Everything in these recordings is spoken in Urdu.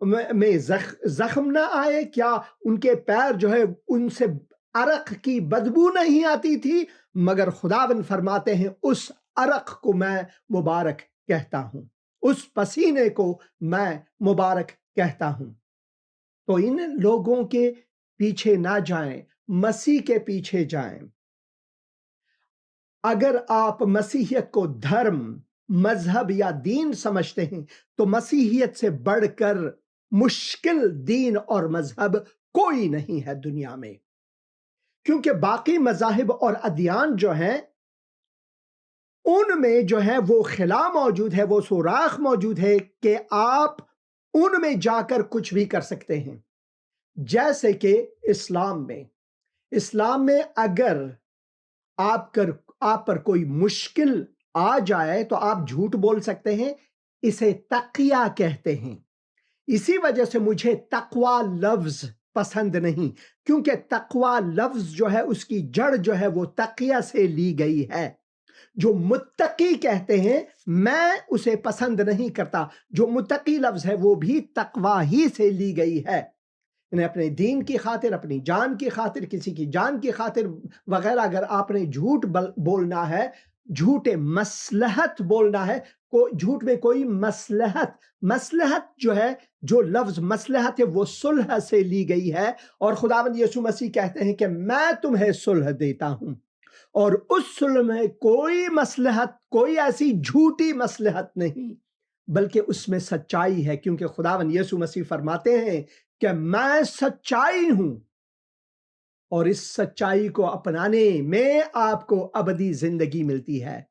میں زخم نہ آئے؟ کیا ان کے پیر جو ہے ان سے عرق کی بدبو نہیں آتی تھی؟ مگر خداوند فرماتے ہیں اس عرق کو میں مبارک کہتا ہوں، اس پسینے کو میں مبارک کہتا ہوں۔ تو ان لوگوں کے پیچھے نہ جائیں، مسیح کے پیچھے جائیں۔ اگر آپ مسیحیت کو دھرم، مذہب یا دین سمجھتے ہیں تو مسیحیت سے بڑھ کر مشکل دین اور مذہب کوئی نہیں ہے دنیا میں، کیونکہ باقی مذاہب اور ادیان جو ہیں ان میں جو ہے وہ خلا موجود ہے، وہ سوراخ موجود ہے کہ آپ ان میں جا کر کچھ بھی کر سکتے ہیں۔ جیسے کہ اسلام میں اگر آپ پر کوئی مشکل آ جائے تو آپ جھوٹ بول سکتے ہیں، اسے تقیہ کہتے ہیں۔ اسی وجہ سے مجھے تقوی لفظ پسند نہیں، کیونکہ تقوی لفظ جو ہے اس کی جڑ جو ہے وہ تقیہ سے لی گئی ہے۔ جو متقی کہتے ہیں میں اسے پسند نہیں کرتا، جو متقی لفظ ہے وہ بھی تقوی ہی سے لی گئی ہے، یعنی اپنے دین کی خاطر، اپنی جان کی خاطر، کسی کی جان کی خاطر وغیرہ اگر آپ نے جھوٹ بولنا ہے، جھوٹ مصلحت بولنا ہے، جھوٹ میں کوئی مصلحت جو ہے، جو لفظ مصلحت ہے وہ صلح سے لی گئی ہے، اور خداوند یسوع مسیح کہتے ہیں کہ میں تمہیں صلح دیتا ہوں، اور اس صلح میں کوئی مصلحت، کوئی ایسی جھوٹی مصلحت نہیں، بلکہ اس میں سچائی ہے، کیونکہ خداوند یسوع مسیح فرماتے ہیں کہ میں سچائی ہوں، اور اس سچائی کو اپنانے میں آپ کو ابدی زندگی ملتی ہے۔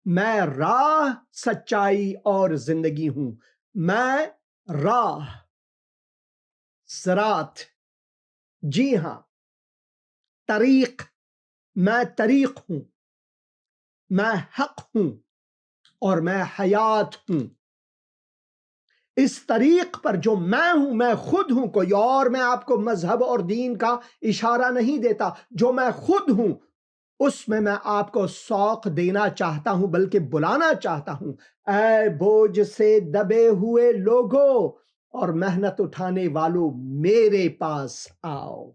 میں راہ، سچائی اور زندگی ہوں۔ میں راہ، صراط، جی ہاں، طریق، میں طریق ہوں، میں حق ہوں، اور میں حیات ہوں۔ اس طریق پر جو میں ہوں، میں خود ہوں، کوئی اور میں آپ کو مذہب اور دین کا اشارہ نہیں دیتا، جو میں خود ہوں اس میں آپ کو سوق دینا چاہتا ہوں، بلکہ بلانا چاہتا ہوں، اے بوجھ سے دبے ہوئے لوگوں اور محنت اٹھانے والوں میرے پاس آؤ۔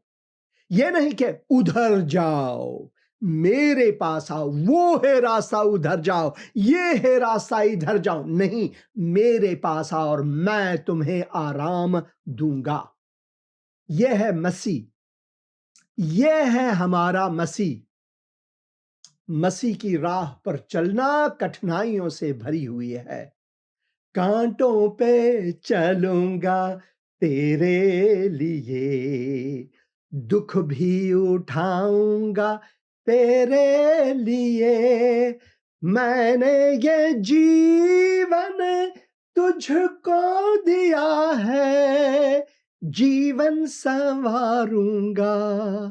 یہ نہیں کہ ادھر جاؤ، میرے پاس آؤ، وہ ہے راستہ ادھر جاؤ، یہ ہے راستہ ادھر جاؤ، نہیں، میرے پاس آؤ اور میں تمہیں آرام دوں گا۔ یہ ہے مسیح، یہ ہے ہمارا مسیح۔ مسیح کی راہ پر چلنا کٹھنائیوں سے بھری ہوئی ہے۔ کانٹوں پہ چلوں گا تیرے لیے، دکھ بھی اٹھاؤں گا تیرے لیے، میں نے یہ جیون تجھ کو دیا ہے، جیون سنواروں گا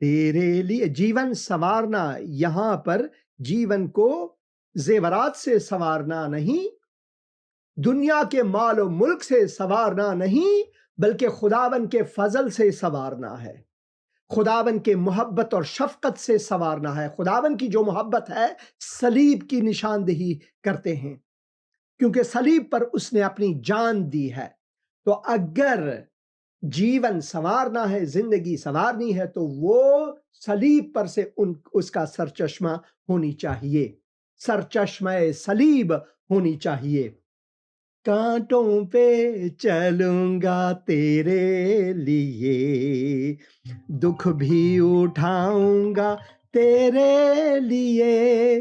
تیرے لیے۔ جیون سنوارنا، یہاں پر جیون کو زیورات سے سنوارنا نہیں، دنیا کے مال و ملک سے سنوارنا نہیں، بلکہ خداوند کے فضل سے سنوارنا ہے، خداوند کے محبت اور شفقت سے سنوارنا ہے۔ خداوند کی جو محبت ہے صلیب کی نشاندہی کرتے ہیں، کیونکہ صلیب پر اس نے اپنی جان دی ہے۔ تو اگر جیون سنوارنا ہے، زندگی سنوارنی ہے، تو وہ صلیب پر سے اس کا سرچشمہ ہونی چاہیے، سرچشمہ صلیب ہونی چاہیے۔ کانٹوں پہ چلوں گا تیرے لیے، دکھ بھی اٹھاؤں گا تیرے لیے،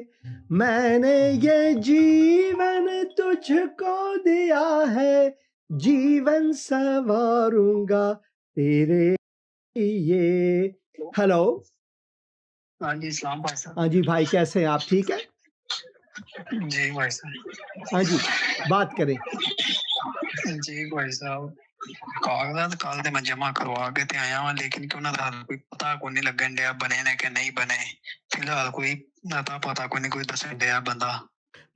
میں نے یہ جیون تجھ کو دیا ہے، جیون سنواروں گا تیرے لیے۔ ہیلو، ہاں جی، اسلام بھائی صاحب۔ ہاں جی بھائی، کیسے ہیں آپ؟ ٹھیک ہے؟ جی بھائی صاحب۔ ہاں جی، بات کریں۔ جی بھائی صاحب، کاغذات کل دے میں جمع کروا کے تے آیا ہوں، لیکن کیوں نہ کوئی پتا کو نہیں لگن ڈیا بنے نے کہ نہیں بنے، فی الحال کوئی نتا پتا کو نہیں کوئی دسن ڈیا بندہ۔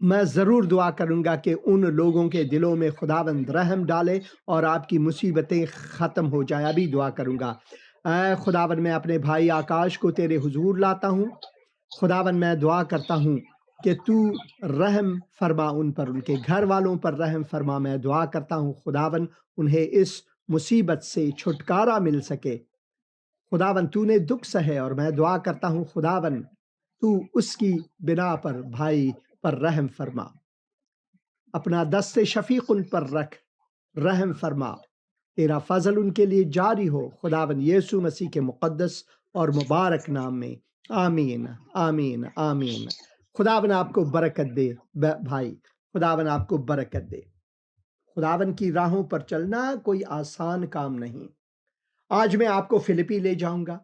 میں ضرور دعا کروں گا کہ ان لوگوں کے دلوں میں خداوند رحم ڈالے اور آپ کی مصیبتیں ختم ہو جائیں۔ ابھی دعا کروں گا۔ اے خداوند، میں اپنے بھائی آکاش کو تیرے حضور لاتا ہوں۔ خداوند، میں دعا کرتا ہوں کہ تو رحم فرما ان پر، ان کے گھر والوں پر رحم فرما۔ میں دعا کرتا ہوں خداون انہیں اس مصیبت سے چھٹکارا مل سکے۔ خداون تو نے دکھ سہے، اور میں دعا کرتا ہوں خداون تو اس کی بنا پر بھائی پر رحم فرما، اپنا دست شفیق ان پر رکھ، رحم فرما، تیرا فضل ان کے لیے جاری ہو خداون یسوع مسیح کے مقدس اور مبارک نام میں، آمین آمین آمین۔ خداون آپ کو برکت دے بھائی، خداون آپ کو برکت دے۔ خداون کی راہوں پر چلنا کوئی آسان کام نہیں۔ آج میں آپ کو فلپی لے جاؤں گا۔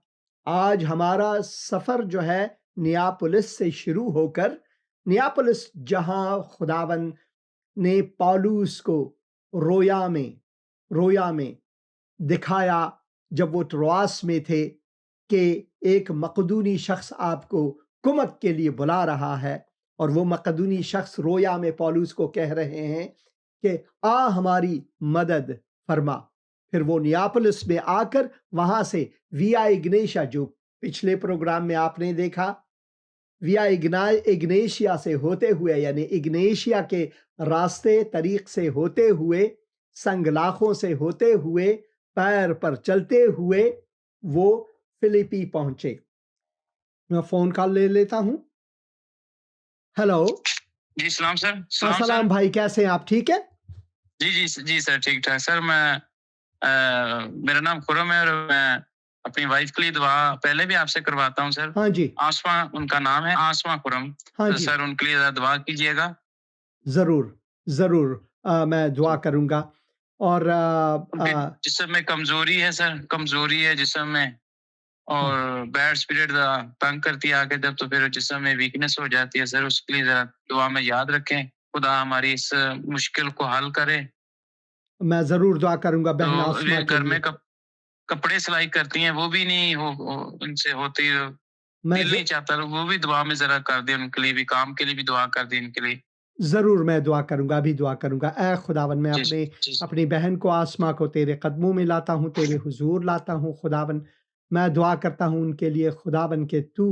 آج ہمارا سفر جو ہے نیاپولس سے شروع ہو کر، نیاپولس جہاں خداون نے پالوس کو رویا میں دکھایا جب وہ ترواس میں تھے کہ ایک مقدونی شخص آپ کو کمک کے لیے بلا رہا ہے، اور وہ مقدونی شخص رویا میں پالوس کو کہہ رہے ہیں کہ آ ہماری مدد فرما۔ پھر وہ نیاپولس میں آ کر وہاں سے ویا اگنیشیا، جو پچھلے پروگرام میں آپ نے دیکھا، ویا اگنیشیا سے ہوتے ہوئے، یعنی اگنیشیا کے راستے طریق سے ہوتے ہوئے، سنگلاخوں سے ہوتے ہوئے، پیر پر چلتے ہوئے وہ فلپی پہنچے۔ میں فون کال لے لیتا ہوں۔ ہیلو جی سلام سر۔ السلام بھائی، کیسے ہیں آپ؟ ٹھیک ہے؟ جی سر، ٹھیک ٹھاک سر۔ میرا نام خرم ہے، اور میں اپنی وائف کے لیے دعا پہلے بھی آپ سے کرواتا ہوں سر۔ ہاں جی، آسما ان کا نام ہے، آسما خرم۔ ہاں تو جی، سر ان کے لیے دعا کیجیے گا۔ ضرور میں دعا کروں گا۔ اور جسم میں کمزوری ہے سر، کمزوری ہے جسم میں، اور بیڈ اسپرٹ تنگ کرتی ہے آگے جب، تو پھر جسم میں ویکنس ہو جاتی ہے سر۔ اس کے لیے ذرا دعا میں یاد رکھیں، خدا ہماری اس مشکل کو حل کرے۔ میں ضرور دعا کروں گا بہن آسما کے گھر لیے۔ میں کپڑے سلائی کرتی ہیں، وہ بھی نہیں ان سے ہوتی، دل نہیں چاہتا، وہ بھی دعا میں ذرا کر دیں، ان کے لیے بھی، کام کے لیے بھی دعا کر دیں ان کے لیے۔ ضرور میں دعا کروں گا، ابھی دعا کروں گا۔ اے خداون، میں اپنی بہن کو آسما کو تیرے قدموں میں لاتا ہوں، تیرے حضور لاتا ہوں خداون۔ میں دعا کرتا ہوں ان کے لیے خداون کہ تو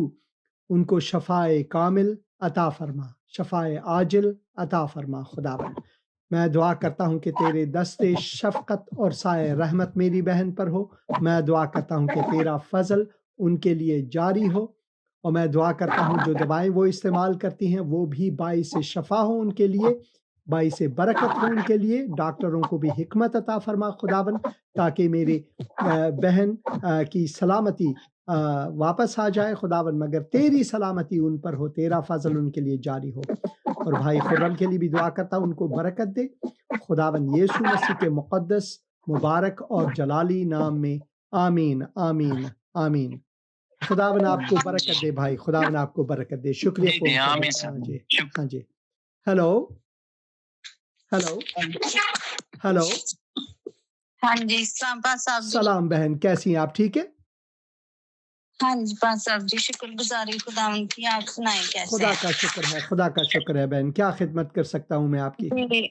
ان کو شفائے کامل عطا فرما، شفائے عاجل عطا فرما خداون۔ میں دعا کرتا ہوں کہ تیرے دست شفقت اور سائے رحمت میری بہن پر ہو۔ میں دعا کرتا ہوں کہ تیرا فضل ان کے لیے جاری ہو، اور میں دعا کرتا ہوں جو دوائیں وہ استعمال کرتی ہیں وہ بھی باعث شفا ہو ان کے لیے، باعث برکت ہو ان کے لیے۔ ڈاکٹروں کو بھی حکمت عطا فرما خداون، تاکہ میری بہن کی سلامتی واپس آ جائے خداون، مگر تیری سلامتی ان پر ہو، تیرا فضل ان کے لیے جاری ہو۔ اور بھائی خرم کے لیے بھی دعا کرتا ہوں، ان کو برکت دے خداون یسوع مسیح کے مقدس، مبارک اور جلالی نام میں، آمین آمین آمین۔ خداون آپ کو برکت دے بھائی، خداون آپ کو برکت دے۔ شکریہ فون کرنے کا۔ ہاں جی، ہیلو ہیلو ہیلو، ہاں جی صاحب جی، سلام بہن، کیسی ہیں آپ؟ ٹھیک ہے؟ ہاں جی پاس صاحب جی، شکر گزاری خداوند کی، آپ سنائیں کیسے خدا ہیں؟ کا شکر ہے، خدا کا شکر ہے بہن۔ کیا خدمت کر سکتا ہوں میں آپ کی؟ جی،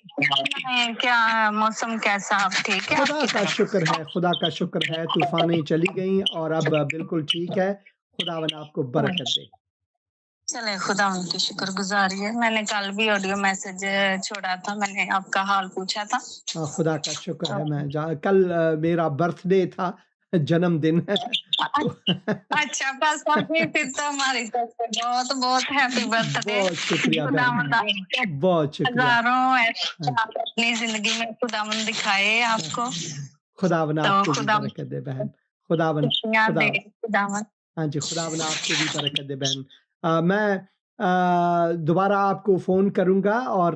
کیا موسم کیسا، آپ ٹھیک ہے؟ خدا کا شکر ہے، خدا کا شکر ہے، طوفانیں چلی گئیں اور اب بالکل ٹھیک ہے۔ خداون آپ کو برکت دے۔ چلے خدا ان کی شکر گزاری ہے۔ میں نے کل بھی آڈیو میسج چھوڑا تھا، میں نے آپ کا حال پوچھا تھا۔ خدا کا شکر ہے، میں کل میرا برتھ ڈے تھا، جنم دن ہے۔ اچھا بس پھر تو ہماری طرف سے بہت بہت ہیپی برتھ ڈے۔ بہت شکریہ بہن، بہت شکریہ۔ ہزاروں اپنی زندگی میں خداوند دکھائے آپ کو۔ خداون آپ کو بھی برکت دے بہن، خداون خداوند۔ ہاں جی، خداون آپ کو بھی برکت دے بہن۔ میں دوبارہ آپ کو فون کروں گا، اور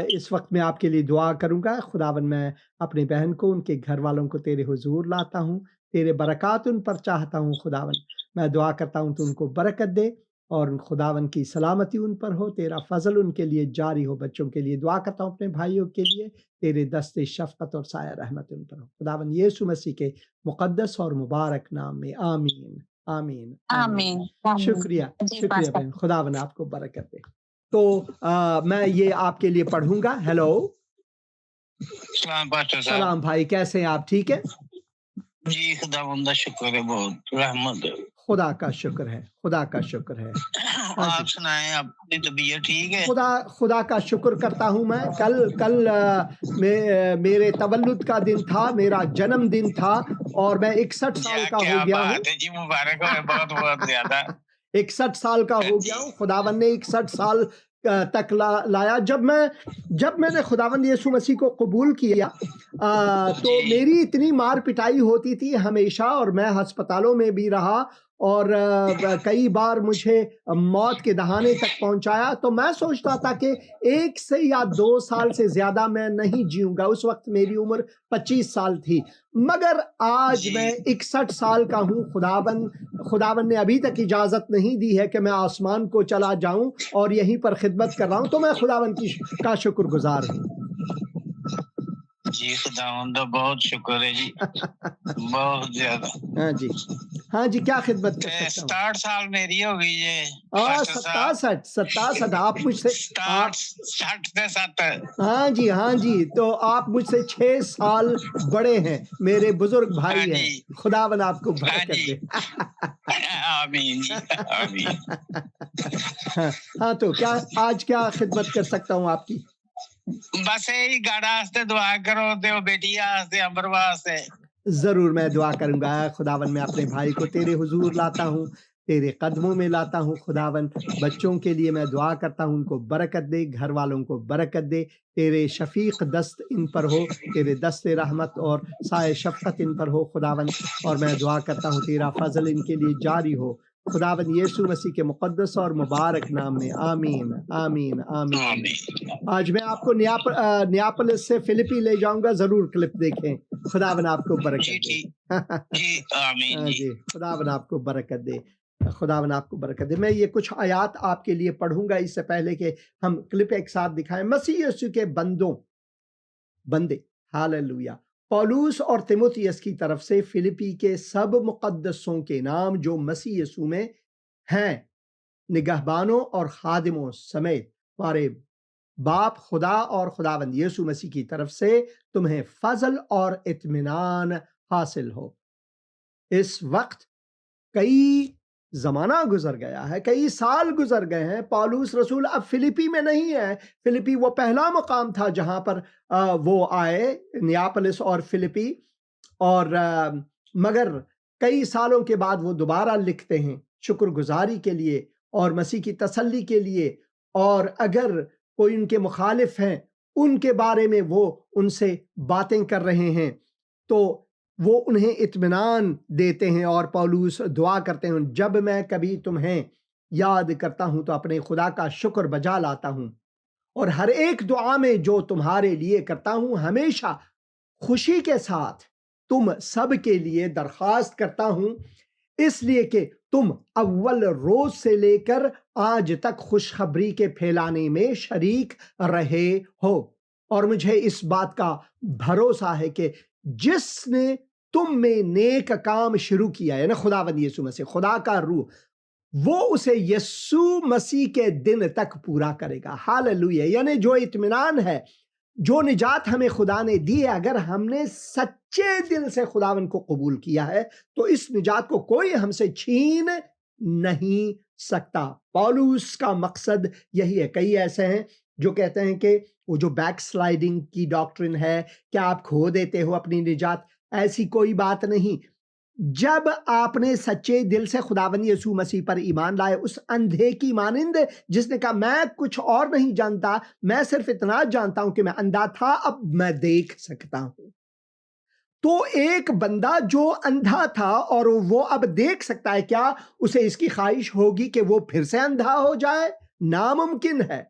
اس وقت میں آپ کے لیے دعا کروں گا۔ خداون، میں اپنی بہن کو، ان کے گھر والوں کو تیرے حضور لاتا ہوں، تیرے برکات ان پر چاہتا ہوں خداون۔ میں دعا کرتا ہوں تو ان کو برکت دے، اور خداون کی سلامتی ان پر ہو، تیرا فضل ان کے لیے جاری ہو۔ بچوں کے لیے دعا کرتا ہوں، اپنے بھائیوں کے لیے، تیرے دست شفقت اور سایہ رحمت ان پر ہو خداون یسوع مسیح کے مقدس اور مبارک نام میں، آمین آمین آمین۔ شکریہ شکریہ بہن، خداون آپ کو برکت دے۔ تو میں یہ آپ کے لیے پڑھوں گا۔ ہیلو، سلام بھائی، کیسے ہیں آپ؟ ٹھیک ہے؟ جی خداوند کا شکر ہے، بہت رحمت ہے۔ خدا کا شکر ہے، خدا کا شکر ہے۔ آپ سنائیں، اپنی طبیعت ٹھیک ہے؟ خدا کا شکر کرتا ہوں میں۔ کل میرے تولد کا دن تھا، میرا جنم دن تھا، اور میں 61 سال کا ہو گیا ہوں۔ جی مبارک ہو، بہت بہت زیادہ۔ 61 سال کا ہو گیا ہوں۔ خداوند نے 61 سال تک لایا۔ جب میں نے خداوند یسوع مسیح کو قبول کیا تو میری اتنی مار پٹائی ہوتی تھی ہمیشہ، اور میں ہسپتالوں میں بھی رہا، اور کئی بار مجھے موت کے دہانے تک پہنچایا۔ تو میں سوچتا تھا کہ 1 سے یا 2 سال سے زیادہ میں نہیں جیوں گا۔ اس وقت میری عمر 25 سال تھی، مگر آج میں 61 سال کا ہوں۔ خداوند نے ابھی تک اجازت نہیں دی ہے کہ میں آسمان کو چلا جاؤں اور یہیں پر خدمت کر رہا ہوں، تو میں خداوند کا شکر گزار ہوں۔ جی خداوند کا بہت شکر ہے جی، بہت زیادہ۔ ہاں جی، کیا خدمت کر سکتا ہوں؟ 67 سال میری ہو گئی ہے۔ 67 آپ مجھ سے 60 سے 7۔ ہاں جی، تو آپ مجھ سے 6 سال بڑے ہیں، میرے بزرگ بھائی ہیں۔ خداوند آپ کو برکت دے۔ آمین جی، آمین۔ ہاں، تو آج کیا خدمت کر سکتا ہوں آپ کی؟ بس یہی گاڑا واسطے دعا کرو، تے بیٹی واسطے، امبر واسطے۔ ضرور میں دعا کروں گا۔ خداوند میں اپنے بھائی کو تیرے حضور لاتا ہوں، تیرے قدموں میں لاتا ہوں۔ خداوند بچوں کے لیے میں دعا کرتا ہوں، ان کو برکت دے، گھر والوں کو برکت دے۔ تیرے شفیق دست ان پر ہو، تیرے دست رحمت اور سائے شفقت ان پر ہو خداوند، اور میں دعا کرتا ہوں تیرا فضل ان کے لیے جاری ہو خداوند یسوع مسیح کے مقدس اور مبارک نام میں، آمین آمین آمین۔ آج میں آپ کو نیاپلس سے فلپی لے جاؤں گا، ضرور کلپ دیکھیں۔ خداوند آپ کو برکت دے۔ جی آمین جی، خداوند آپ کو برکت دے، خداوند آپ کو برکت دے۔ میں یہ کچھ آیات آپ کے لیے پڑھوں گا اس سے پہلے کہ ہم کلپ ایک ساتھ دکھائیں۔ مسیح یسوع کے بندے ہاللویا، پولوس اور تیموتھیوس کی طرف سے فلپی کے سب مقدسوں کے نام جو مسیح یسوع میں ہیں، نگہبانوں اور خادموں سمیت ہمارے باپ خدا اور خداوند یسوع مسیح کی طرف سے تمہیں فضل اور اطمینان حاصل ہو۔ اس وقت کئی زمانہ گزر گیا ہے، کئی سال گزر گئے ہیں۔ پولوس رسول اب فلپی میں نہیں ہے۔ فلپی وہ پہلا مقام تھا جہاں پر وہ آئے، نیاپلس اور فلپی، اور مگر کئی سالوں کے بعد وہ دوبارہ لکھتے ہیں شکر گزاری کے لیے اور مسیح کی تسلی کے لیے، اور اگر کوئی ان کے مخالف ہیں ان کے بارے میں وہ ان سے باتیں کر رہے ہیں تو وہ انہیں اطمینان دیتے ہیں، اور پولوس دعا کرتے ہیں، جب میں کبھی تمہیں یاد کرتا ہوں تو اپنے خدا کا شکر بجا لاتا ہوں، اور ہر ایک دعا میں جو تمہارے لیے کرتا ہوں ہمیشہ خوشی کے ساتھ تم سب کے لیے درخواست کرتا ہوں، اس لیے کہ تم اول روز سے لے کر آج تک خوشخبری کے پھیلانے میں شریک رہے ہو، اور مجھے اس بات کا بھروسہ ہے کہ جس نے تم میں نیک کام شروع کیا ہے نا، خداوند یسوع مسیح، خدا کا روح، وہ اسے یسوع مسیح کے دن تک پورا کرے گا۔ ہاللویا، یعنی جو اطمینان ہے، جو نجات ہمیں خدا نے دی ہے، اگر ہم نے سچے دل سے خداوند کو قبول کیا ہے تو اس نجات کو کوئی ہم سے چھین نہیں سکتا۔ پولوس کا مقصد یہی ہے۔ کئی ایسے ہیں جو کہتے ہیں کہ وہ جو بیک سلائیڈنگ کی ڈاکٹرن ہے کہ آپ کھو دیتے ہو اپنی نجات، ایسی کوئی بات نہیں۔ جب آپ نے سچے دل سے خداوند یسوع مسیح پر ایمان لائے، اس اندھے کی مانند جس نے کہا میں کچھ اور نہیں جانتا، میں صرف اتنا جانتا ہوں کہ میں اندھا تھا، اب میں دیکھ سکتا ہوں، تو ایک بندہ جو اندھا تھا اور وہ اب دیکھ سکتا ہے، کیا اسے اس کی خواہش ہوگی کہ وہ پھر سے اندھا ہو جائے؟ ناممکن ہے۔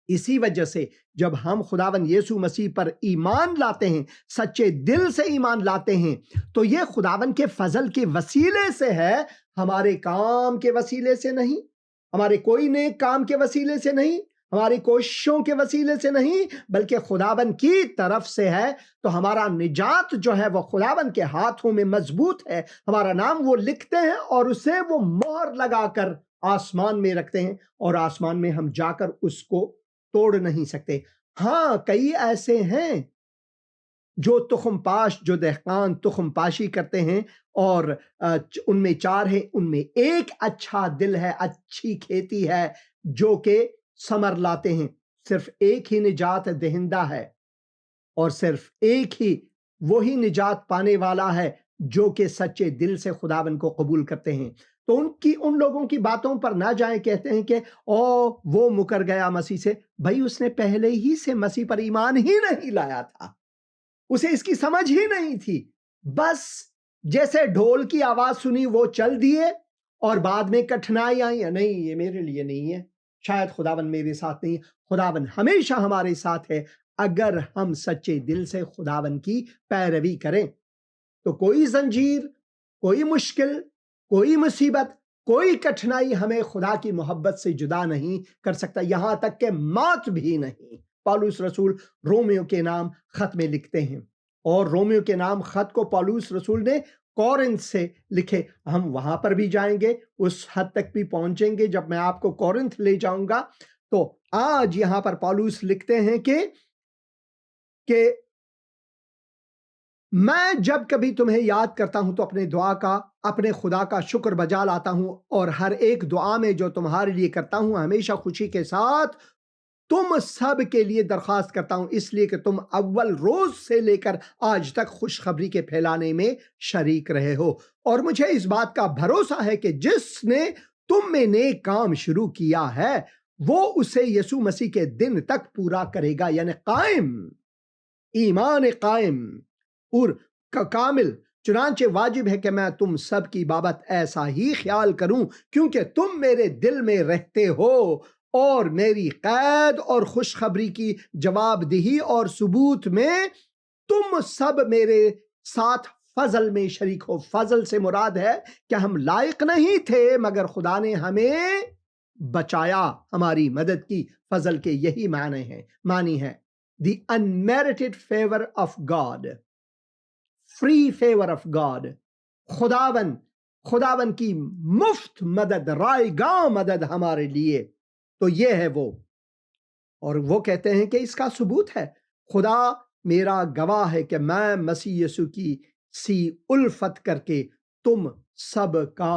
اسی وجہ سے جب ہم خداوند یسوع مسیح پر ایمان لاتے ہیں، سچے دل سے ایمان لاتے ہیں، تو یہ خداوند کے فضل کے وسیلے سے ہے، ہمارے کام کے وسیلے سے نہیں، ہمارے کوئی نیک کام کے وسیلے سے نہیں، ہماری کوششوں کے وسیلے سے نہیں، بلکہ خداوند کی طرف سے ہے۔ تو ہمارا نجات جو ہے وہ خداوند کے ہاتھوں میں مضبوط ہے۔ ہمارا نام وہ لکھتے ہیں اور اسے وہ مہر لگا کر آسمان میں رکھتے ہیں، اور آسمان میں ہم جا کر اس کو توڑ نہیں سکتے۔ ہاں، کئی ایسے ہیں جو تخم پاش، جو دہقان تخم پاشی کرتے ہیں اور ان میں 4 ہیں، ان میں ایک اچھا دل ہے، اچھی کھیتی ہے جو کہ ثمر لاتے ہیں۔ صرف ایک ہی نجات دہندہ ہے اور صرف ایک ہی وہی نجات پانے والا ہے جو کہ سچے دل سے خداوند کو قبول کرتے ہیں۔ تو ان لوگوں کی باتوں پر نہ جائیں، کہتے ہیں کہ وہ مکر گیا مسیح سے۔ بھائی اس نے پہلے ہی سے مسیح پر ایمان ہی نہیں لایا تھا، اسے اس کی سمجھ ہی نہیں تھی، بس جیسے ڈھول کی آواز سنی وہ چل دیے، اور بعد میں کٹھنائی آئی، نہیں یہ میرے لیے نہیں ہے، شاید خداوند میرے ساتھ نہیں ہے۔ خداوند ہمیشہ ہمارے ساتھ ہے اگر ہم سچے دل سے خداوند کی پیروی کریں۔ تو کوئی زنجیر، کوئی مشکل، کوئی مصیبت، کوئی کٹھنائی ہمیں خدا کی محبت سے جدا نہیں کر سکتا، یہاں تک کہ موت بھی نہیں۔ پالوس رسول رومیو کے نام خط میں لکھتے ہیں، اور رومیو کے نام خط کو پالوس رسول نے کورنث سے لکھے۔ ہم وہاں پر بھی جائیں گے، اس حد تک بھی پہنچیں گے جب میں آپ کو کورنث لے جاؤں گا۔ تو آج یہاں پر پالوس لکھتے ہیں کہ میں جب کبھی تمہیں یاد کرتا ہوں تو اپنے خدا کا شکر بجا لاتا ہوں، اور ہر ایک دعا میں جو تمہارے لیے کرتا ہوں ہمیشہ خوشی کے ساتھ تم سب کے لیے درخواست کرتا ہوں، اس لیے کہ تم اول روز سے لے کر آج تک خوشخبری کے پھیلانے میں شریک رہے ہو، اور مجھے اس بات کا بھروسہ ہے کہ جس نے تم میں نیک کام شروع کیا ہے وہ اسے یسوع مسیح کے دن تک پورا کرے گا، یعنی قائم، ایمان قائم اور کامل۔ چنانچہ واجب ہے کہ میں تم سب کی بابت ایسا ہی خیال کروں، کیونکہ تم میرے دل میں رہتے ہو اور میری قید اور خوشخبری کی جواب دہی اور ثبوت میں تم سب میرے ساتھ فضل میں شریک ہو۔ فضل سے مراد ہے کہ ہم لائق نہیں تھے مگر خدا نے ہمیں بچایا، ہماری مدد کی۔ فضل کے یہی معنی ہے the unmerited favor of God، free favor of God، خداوند کی مفت مدد، رائے گاں مدد ہمارے لیے۔ تو یہ ہے وہ، اور وہ کہتے ہیں کہ اس کا ثبوت ہے، خدا میرا گواہ ہے کہ میں مسیح یسوع کی سی الفت کر کے تم سب کا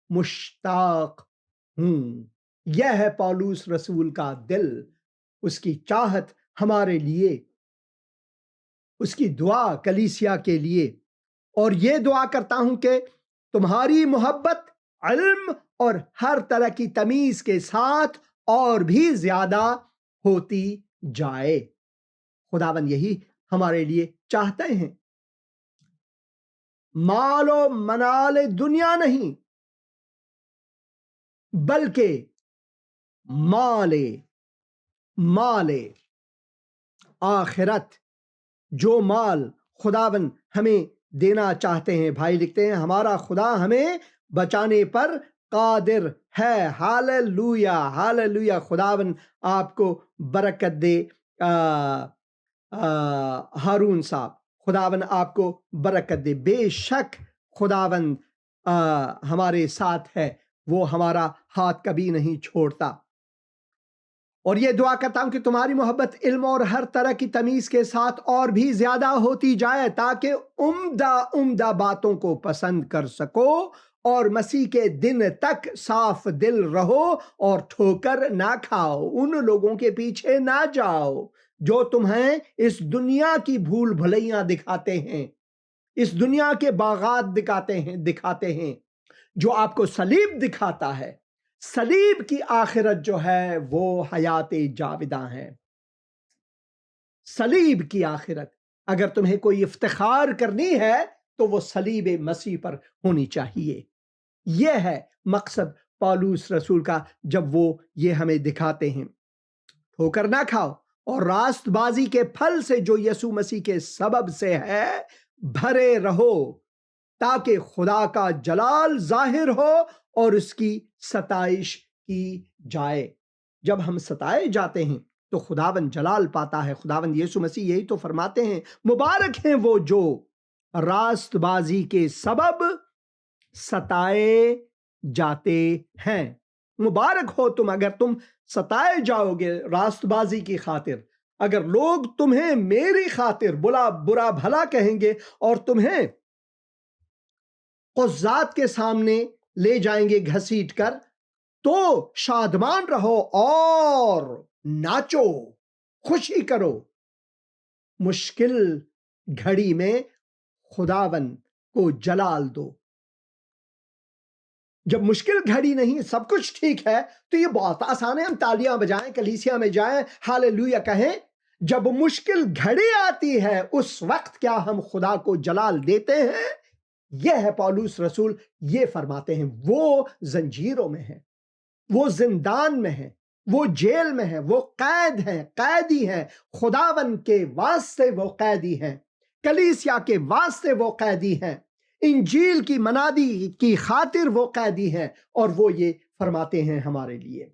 مشتاق ہوں۔ یہ ہے پالوس رسول کا دل، اس کی چاہت ہمارے لیے، اس کی دعا کلیسیا کے لیے۔ اور یہ دعا کرتا ہوں کہ تمہاری محبت علم اور ہر طرح کی تمیز کے ساتھ اور بھی زیادہ ہوتی جائے۔ خداوند یہی ہمارے لیے چاہتے ہیں، مال و منال دنیا نہیں بلکہ مال آخرت، جو مال خداوند ہمیں دینا چاہتے ہیں۔ بھائی لکھتے ہیں ہمارا خدا ہمیں بچانے پر قادر ہے۔ ہاللویا ہاللویا، خداوند آپ کو برکت دے۔ ہارون صاحب، خداوند آپ کو برکت دے۔ بے شک خداوند ہمارے ساتھ ہے، وہ ہمارا ہاتھ کبھی نہیں چھوڑتا۔ اور یہ دعا کرتا ہوں کہ تمہاری محبت علم اور ہر طرح کی تمیز کے ساتھ اور بھی زیادہ ہوتی جائے، تاکہ عمدہ باتوں کو پسند کر سکو اور مسیح کے دن تک صاف دل رہو اور ٹھوکر نہ کھاؤ۔ ان لوگوں کے پیچھے نہ جاؤ جو تمہیں اس دنیا کی بھول بھلیاں دکھاتے ہیں، اس دنیا کے باغات دکھاتے ہیں، جو آپ کو صلیب دکھاتا ہے۔ صلیب کی آخرت جو ہے وہ حیات جاوداں ہے۔ صلیب کی آخرت، اگر تمہیں کوئی افتخار کرنی ہے تو وہ صلیب مسیح پر ہونی چاہیے۔ یہ ہے مقصد پالوس رسول کا جب وہ یہ ہمیں دکھاتے ہیں۔ ٹھوکر نہ کھاؤ اور راست بازی کے پھل سے جو یسوع مسیح کے سبب سے ہے بھرے رہو، تاکہ خدا کا جلال ظاہر ہو اور اس کی ستائش کی جائے۔ جب ہم ستائے جاتے ہیں تو خداوند جلال پاتا ہے۔ خداوند یسوع مسیح یہی تو فرماتے ہیں، مبارک ہیں وہ جو راست بازی کے سبب ستائے جاتے ہیں۔ مبارک ہو تم اگر تم ستائے جاؤ گے راست بازی کی خاطر، اگر لوگ تمہیں میری خاطر برا بھلا کہیں گے اور تمہیں قضات کے سامنے لے جائیں گے گھسیٹ کر، تو شادمان رہو اور ناچو، خوشی کرو۔ مشکل گھڑی میں خداوند کو جلال دو۔ جب مشکل گھڑی نہیں، سب کچھ ٹھیک ہے، تو یہ بہت آسان ہے، ہم تالیاں بجائیں، کلیسیا میں جائیں، ہاللویا کہیں۔ جب مشکل گھڑی آتی ہے، اس وقت کیا ہم خدا کو جلال دیتے ہیں؟ یہ ہے پولس رسول یہ فرماتے ہیں۔ وہ زنجیروں میں ہیں، وہ زندان میں ہیں، وہ جیل میں ہیں، وہ قید ہیں، قیدی ہیں، خداوند کے واسطے وہ قیدی ہیں، کلیسیا کے واسطے وہ قیدی ہیں، انجیل کی منادی کی خاطر وہ قیدی ہیں، اور وہ یہ فرماتے ہیں ہمارے لیے۔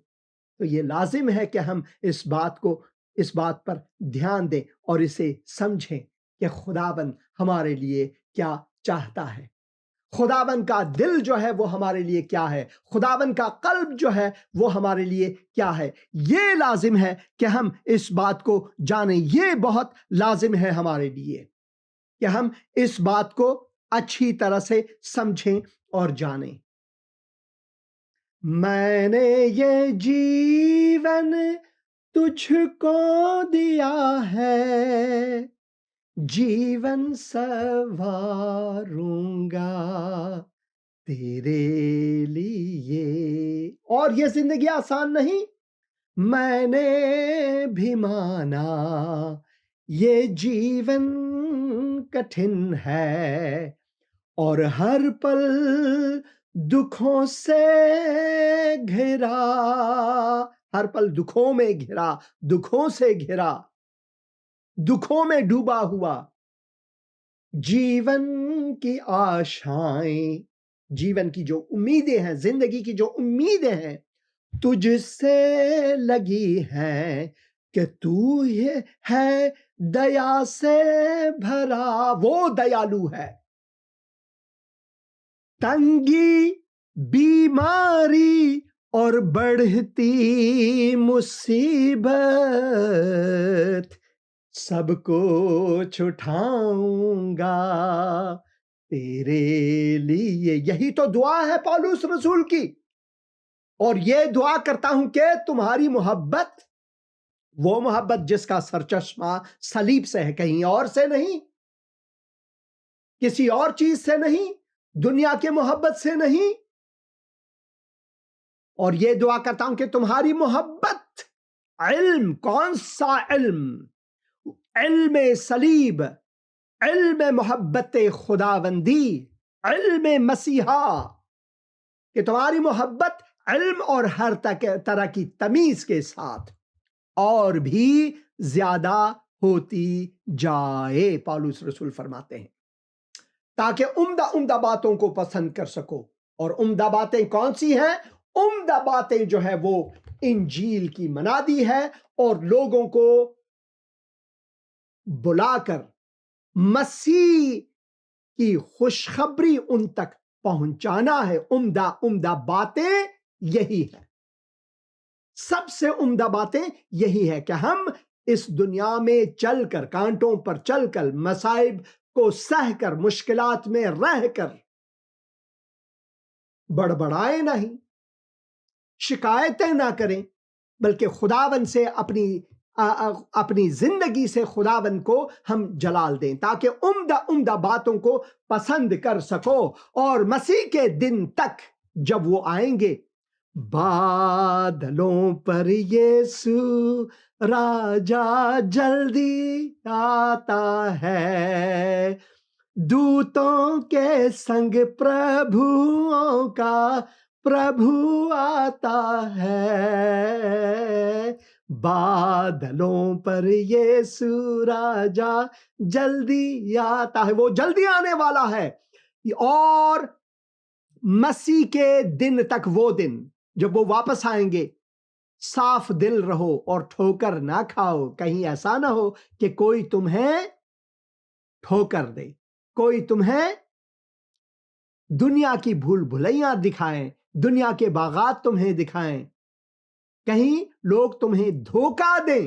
تو یہ لازم ہے کہ ہم اس بات پر دھیان دیں اور اسے سمجھیں کہ خداوند ہمارے لیے کیا چاہتا ہے، خداوند کا دل جو ہے وہ ہمارے لیے کیا ہے، خداوند کا قلب جو ہے وہ ہمارے لیے کیا ہے۔ یہ لازم ہے کہ ہم اس بات کو جانیں، یہ بہت لازم ہے ہمارے لیے کہ ہم اس بات کو اچھی طرح سے سمجھیں اور جانیں۔ میں نے یہ جیون تجھ کو دیا ہے، جیون سنواروں گا تیرے لیے۔ اور یہ زندگی آسان نہیں، میں نے بھی مانا یہ جیون کٹھن ہے، اور ہر پل دکھوں سے گھرا، ہر پل دکھوں میں گھرا، دکھوں سے گھرا، دکھوں میں ڈوبا ہوا۔ جیون کی آشائیں، جیون کی جو امیدیں ہیں، زندگی کی جو امیدیں ہیں، تجھ سے لگی ہیں کہ تو یہ ہے دیا سے بھرا، وہ دیالو ہے۔ تنگی، بیماری اور بڑھتی مصیبت، سب کچھ اٹھاؤں گا تیرے لیے۔ یہی تو دعا ہے پولس رسول کی، اور یہ دعا کرتا ہوں کہ تمہاری محبت، وہ محبت جس کا سرچشمہ صلیب سے ہے، کہیں اور سے نہیں، کسی اور چیز سے نہیں، دنیا کے محبت سے نہیں۔ اور یہ دعا کرتا ہوں کہ تمہاری محبت، علم، کون سا علم؟ علم صلیب، علم محبت خداوندی، علم مسیحا، کہ تمہاری محبت علم اور ہر طرح کی تمیز کے ساتھ اور بھی زیادہ ہوتی جائے، پولس رسول فرماتے ہیں، تاکہ عمدہ باتوں کو پسند کر سکو۔ اور عمدہ باتیں کون سی ہیں؟ عمدہ باتیں جو ہے وہ انجیل کی منادی ہے، اور لوگوں کو بلا کر مسیح کی خوشخبری ان تک پہنچانا ہے۔ عمدہ باتیں یہی ہے، سب سے عمدہ باتیں یہی ہے کہ ہم اس دنیا میں چل کر، کانٹوں پر چل کر، مصائب کو سہ کر، مشکلات میں رہ کر بڑبڑائے نہیں، شکایتیں نہ کریں، بلکہ خداوند سے اپنی زندگی سے خداوند کو ہم جلال دیں، تاکہ عمدہ باتوں کو پسند کر سکو، اور مسیح کے دن تک جب وہ آئیں گے، بادلوں پر یسوع راجا جلدی آتا ہے، دوتوں کے سنگ پربھوؤں کا پربھو آتا ہے، بادلوں پر یسوع راجا جلدی آتا ہے۔ وہ جلدی آنے والا ہے، اور مسیح کے دن تک، وہ دن جب وہ واپس آئیں گے، صاف دل رہو اور ٹھوکر نہ کھاؤ۔ کہیں ایسا نہ ہو کہ کوئی تمہیں ٹھوکر دے، کوئی تمہیں دنیا کی بھول بھلیاں دکھائیں، دنیا کے باغات تمہیں دکھائیں، کہیں لوگ تمہیں دھوکہ دیں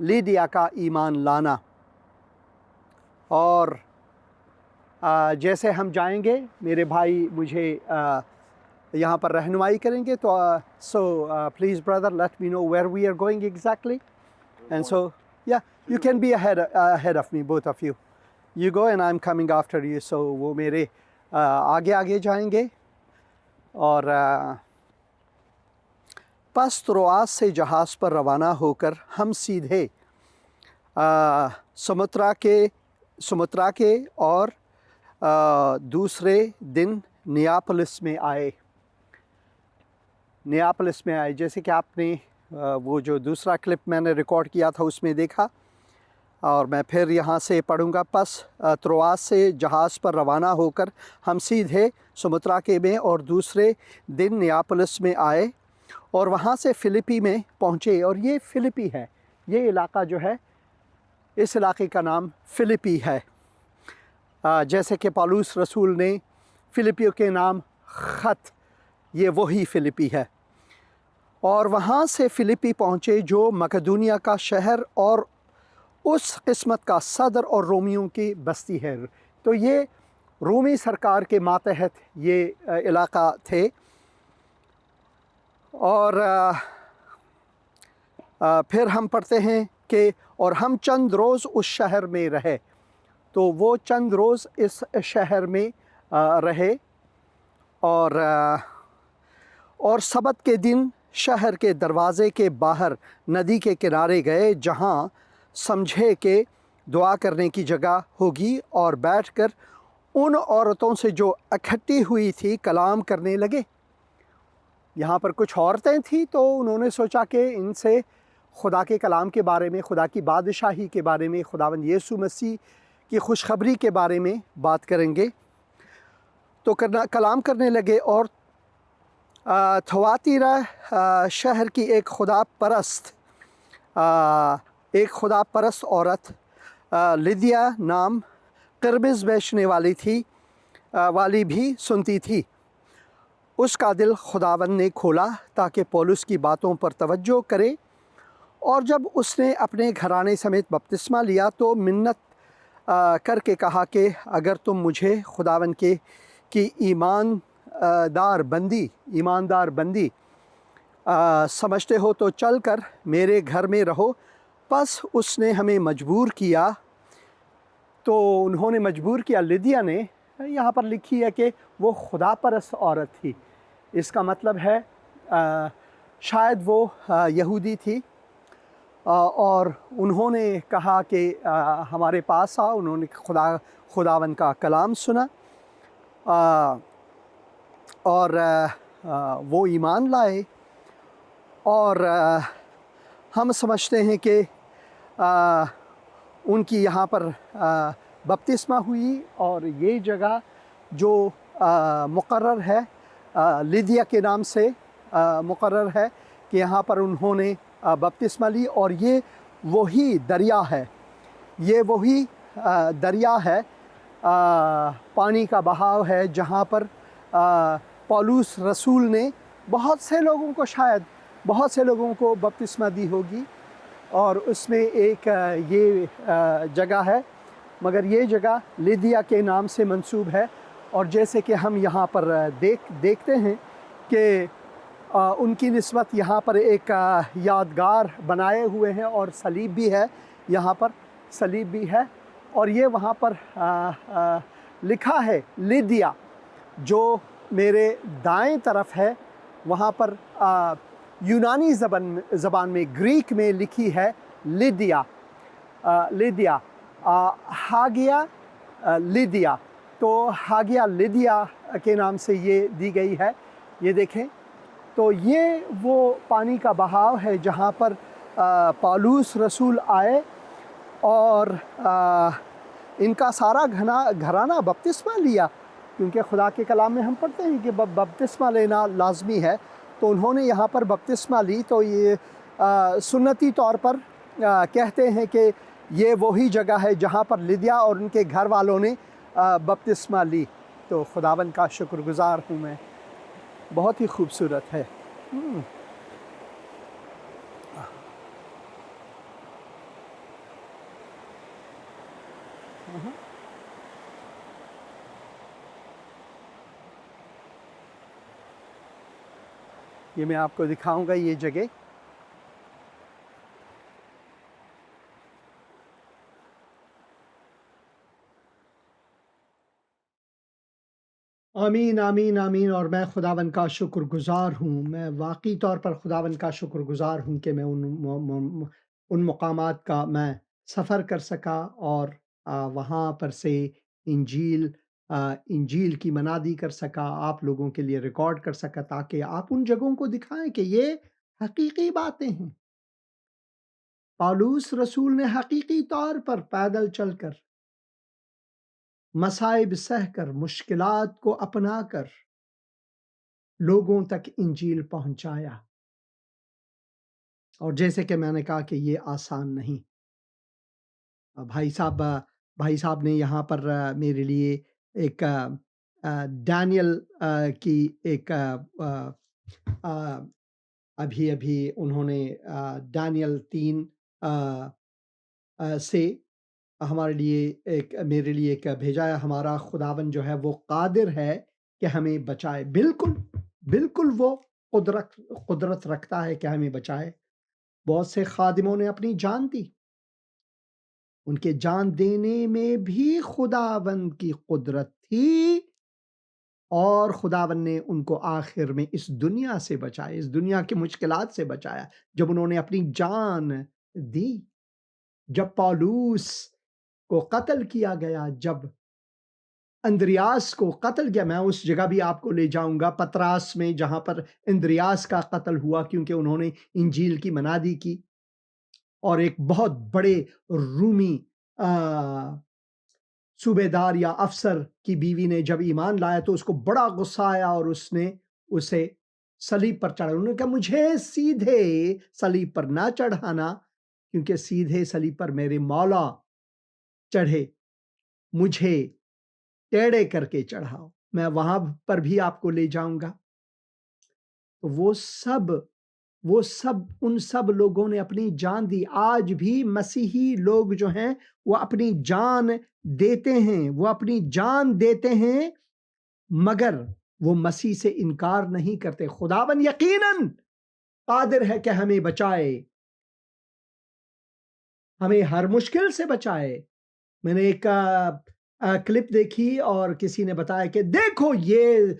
لیدیا کا ایمان لانا. اور جیسے ہم جائیں گے میرے بھائی مجھے یہاں پر رہنمائی کریں گے. تو so please brother let me know where we are going exactly. And so یا you can be ahead of me, both of you. You go and I'm coming after you. So وہ میرے آگے جائیں گے. اور پس تروآس سے جہاز پر روانہ ہو کر ہم سیدھے سمترا کے اور دوسرے دن نیاپلس میں آئے. جیسے کہ آپ نے وہ جو دوسرا کلپ میں نے ریکارڈ کیا تھا اس میں دیکھا، اور میں پھر یہاں سے پڑھوں گا. پس تروآس سے جہاز پر روانہ ہو کر ہم سیدھے سمتراکے میں اور دوسرے دن نیاپلس میں آئے اور وہاں سے فلپی میں پہنچے. اور یہ فلپی ہے، یہ علاقہ جو ہے اس علاقے کا نام فلپی ہے. جیسے کہ پالوس رسول نے فلپیوں کے نام خط، یہ وہی فلپی ہے. اور وہاں سے فلپی پہنچے جو مقدونیہ کا شہر اور اس قسمت کا صدر اور رومیوں کی بستی ہے. تو یہ رومی سرکار کے ماتحت یہ علاقہ تھے. اور پھر ہم پڑھتے ہیں کہ اور ہم چند روز اس شہر میں رہے. تو وہ چند روز اس شہر میں رہے اور سبت کے دن شہر کے دروازے کے باہر ندی کے کنارے گئے، جہاں سمجھے کہ دعا کرنے کی جگہ ہوگی، اور بیٹھ کر ان عورتوں سے جو اکٹھی ہوئی تھی کلام کرنے لگے. یہاں پر کچھ عورتیں تھیں تو انہوں نے سوچا کہ ان سے خدا کے کلام کے بارے میں، خدا کی بادشاہی کے بارے میں، خداوند یسوع مسیح کی خوشخبری کے بارے میں بات کریں گے. تو کلام کرنے لگے. اور تھواتیرا شہر کی ایک خدا پرست عورت لیدیا نام قرمز بیچنے والی بھی سنتی تھی. اس کا دل خداوند نے کھولا تاکہ پولس کی باتوں پر توجہ کرے. اور جب اس نے اپنے گھرانے سمیت بپتسمہ لیا تو منت کر کے کہا کہ اگر تم مجھے خداوند کی ایماندار بندی سمجھتے ہو تو چل کر میرے گھر میں رہو. پس اس نے ہمیں مجبور کیا. تو انہوں نے مجبور کیا. لیدیا نے یہاں پر لکھی ہے کہ وہ خدا پرست عورت تھی. اس کا مطلب ہے شاید وہ یہودی تھی، اور انہوں نے کہا کہ ہمارے پاس آ. انہوں نے خداوند کا کلام سنا اور وہ ایمان لائے. اور ہم سمجھتے ہیں کہ ان کی یہاں پر بپتسمہ ہوئی. اور یہ جگہ جو مقرر ہے لیدیا کے نام سے مقرر ہے کہ یہاں پر انہوں نے بپتسمہ لی. اور یہ وہی دریا ہے پانی کا بہاؤ ہے جہاں پر پولس رسول نے بہت سے لوگوں کو بپتسمہ دی ہوگی. اور اس میں ایک یہ جگہ ہے، مگر یہ جگہ لیدیا کے نام سے منسوب ہے. اور جیسے کہ ہم یہاں پر دیکھتے ہیں کہ ان کی نسبت یہاں پر ایک یادگار بنائے ہوئے ہیں، اور صلیب بھی ہے یہاں پر، صلیب بھی ہے. اور یہ وہاں پر لکھا ہے لیدیا، جو میرے دائیں طرف ہے. وہاں پر یونانی زبان میں، گریک میں لکھی ہے لیدیا ہاگیا لیدیا. تو ہاگیا لیدیا کے نام سے یہ دی گئی ہے. یہ دیکھیں، تو یہ وہ پانی کا بہاؤ ہے جہاں پر پالوس رسول آئے اور ان کا سارا گھرانہ بپتسمہ لیا. کیونکہ خدا کے کلام میں ہم پڑھتے ہیں کہ بپتسمہ لینا لازمی ہے. تو انہوں نے یہاں پر بپتسمہ لی. تو یہ سنتی طور پر کہتے ہیں کہ یہ وہی جگہ ہے جہاں پر لیدیا اور ان کے گھر والوں نے بپتسمہ لی. تو خداوند کا شکر گزار ہوں میں. بہت ہی خوبصورت ہے. یہ میں آپ کو دکھاؤں گا یہ جگہ. آمین آمین آمین. اور میں خداوند کا شکر گزار ہوں، میں واقعی طور پر خداوند کا شکر گزار ہوں کہ میں ان مقامات کا میں سفر کر سکا اور وہاں پر سے انجیل کی منادی کر سکا، آپ لوگوں کے لیے ریکارڈ کر سکا، تاکہ آپ ان جگہوں کو دکھائیں کہ یہ حقیقی باتیں ہیں. پالوس رسول نے حقیقی طور پر پیدل چل کر، مصائب سہ کر، مشکلات کو اپنا کر لوگوں تک انجیل پہنچایا. اور جیسے کہ میں نے کہا کہ یہ آسان نہیں. بھائی صاحب نے یہاں پر میرے لیے ایک ڈینیل کی ایک ابھی انہوں نے ڈینیل 3 سے ہمارے لیے میرے لیے ایک بھیجا ہے. ہمارا خداوند جو ہے وہ قادر ہے کہ ہمیں بچائے. بالکل وہ قدرت رکھتا ہے کہ ہمیں بچائے. بہت سے خادموں نے اپنی جان دی، ان کے جان دینے میں بھی خداوند کی قدرت تھی، اور خداوند نے ان کو آخر میں اس دنیا سے بچایا، اس دنیا کی مشکلات سے بچایا جب انہوں نے اپنی جان دی. جب پالوس کو قتل کیا گیا، جب اندریاس کو قتل کیا، میں اس جگہ بھی آپ کو لے جاؤں گا، پطراس میں، جہاں پر اندریاس کا قتل ہوا کیونکہ انہوں نے انجیل کی منادی کی. اور ایک بہت بڑے رومی صوبیدار یا افسر کی بیوی نے جب ایمان لایا تو اس کو بڑا غصہ آیا اور اس نے اسے صلیب پر چڑھا. انہوں نے کہا مجھے سیدھے صلیب پر نہ چڑھانا، کیونکہ سیدھے صلیب پر میرے مولا چڑھے، مجھے ٹیڑے کر کے چڑھاؤ. میں وہاں پر بھی آپ کو لے جاؤں گا. وہ سب ان سب لوگوں نے اپنی جان دی. آج بھی مسیحی لوگ جو ہیں وہ اپنی جان دیتے ہیں، مگر وہ مسیح سے انکار نہیں کرتے. خداوند یقیناً قادر ہے کہ ہمیں بچائے، ہمیں ہر مشکل سے بچائے. میں نے ایک کلپ دیکھی اور کسی نے بتایا کہ دیکھو یہ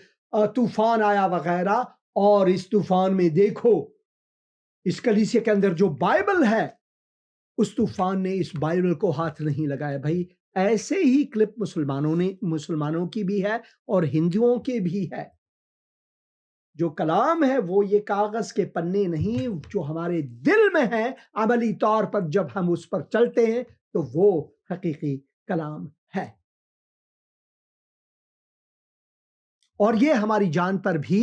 طوفان آیا وغیرہ، اور اس طوفان میں دیکھو اس کلیسے کے اندر جو بائبل ہے، اس طوفان نے اس بائبل کو ہاتھ نہیں لگایا. بھائی ایسے ہی کلپ مسلمانوں کی بھی ہے اور ہندوؤں کی بھی ہے. جو کلام ہے وہ یہ کاغذ کے پنے نہیں، جو ہمارے دل میں ہے، عملی طور پر جب ہم اس پر چلتے ہیں تو وہ حقیقی کلام ہے. اور یہ ہماری جان پر بھی